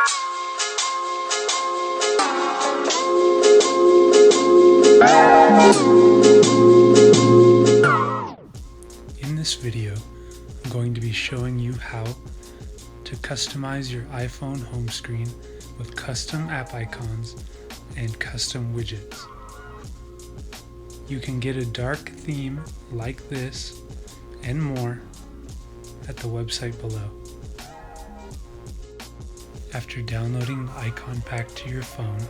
In this video, I'm going to be showing you how to customize your iPhone home screen with custom app icons and custom widgets. You can get a dark theme like this and more at the website below. After downloading the icon pack to your phone,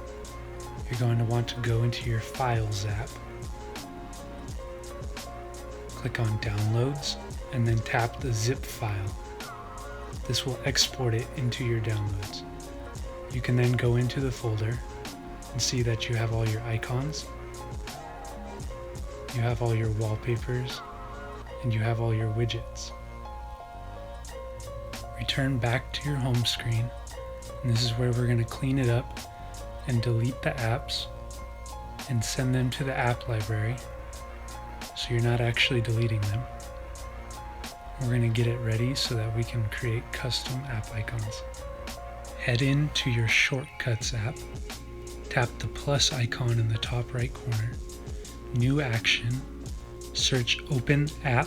you're going to want to go into your Files app. Click on Downloads and then tap the zip file. This will export it into your downloads. You can then go into the folder and see that you have all your icons, you have all your wallpapers, and you have all your widgets. Return back to your home screen, and this is where we're going to clean it up and delete the apps and send them to the app library, so you're not actually deleting them. We're going to get it ready so that we can create custom app icons. Head into your Shortcuts app, tap the plus icon in the top right corner, New Action, search Open App,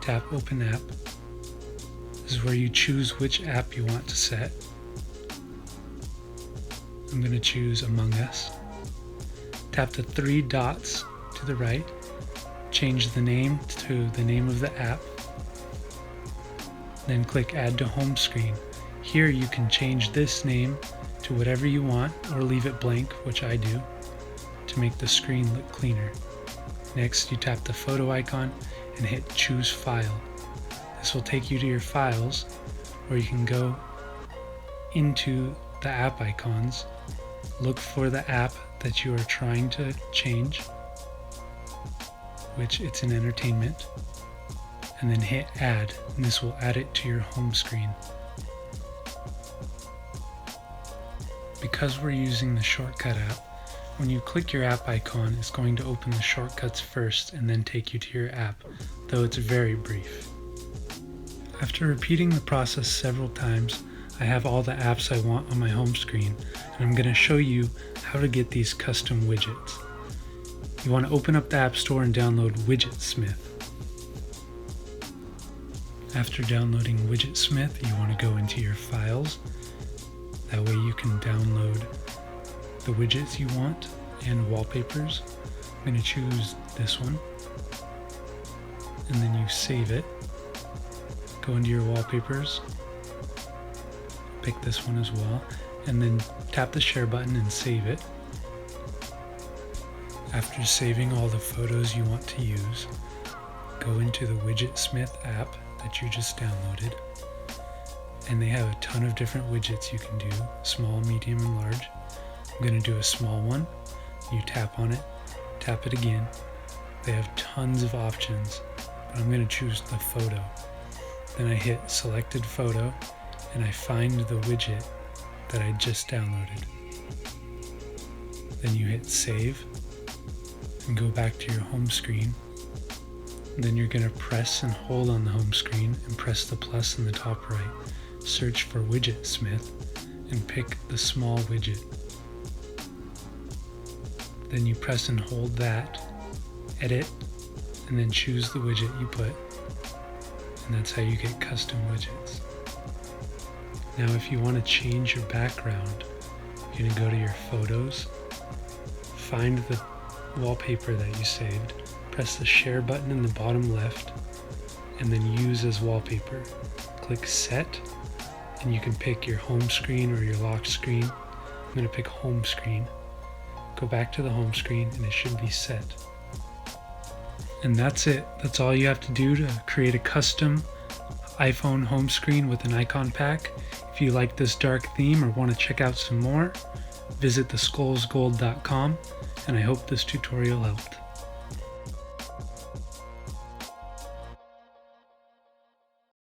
tap Open App. This is where you choose which app you want to set. I'm going to choose Among Us. Tap the three dots to the right, change the name to the name of the app, then click Add to Home Screen. Here you can change this name to whatever you want or leave it blank, which I do, to make the screen look cleaner. Next, you tap the photo icon and hit Choose File. This will take you to your files where you can go into the app icons, look for the app that you are trying to change, which it's in entertainment, and then hit Add, and this will add it to your home screen. Because we're using the Shortcut app, when you click your app icon, it's going to open the shortcuts first and then take you to your app, though it's very brief. After repeating the process several times, I have all the apps I want on my home screen, and I'm going to show you how to get these custom widgets. You want to open up the App Store and download Widgetsmith. After downloading Widgetsmith, you want to go into your files. That way you can download the widgets you want and wallpapers. I'm going to choose this one, and then you save it. Go into your wallpapers, pick this one as well, and then tap the share button and save it. After saving all the photos you want to use, go into the Widgetsmith app that you just downloaded, and they have a ton of different widgets you can do, small, medium, and large. I'm going to do a small one. You tap on it, tap it again. They have tons of options, but I'm going to choose the photo. Then I hit Selected Photo, and I find the widget that I just downloaded. Then you hit Save, and go back to your home screen. Then you're going to press and hold on the home screen and press the plus in the top right. Search for Widgetsmith and pick the small widget. Then you press and hold that, edit, and then choose the widget you put. And that's how you get custom widgets. Now if you want to change your background, you're going to go to your photos, find the wallpaper that you saved, press the share button in the bottom left, and then use as wallpaper. Click Set, and you can pick your home screen or your lock screen. I'm going to pick home screen. Go back to the home screen and it should be set. And that's it. That's all you have to do to create a custom iPhone home screen with an icon pack. If you like this dark theme or want to check out some more, visit TheSkull'sGold.com, and I hope this tutorial helped.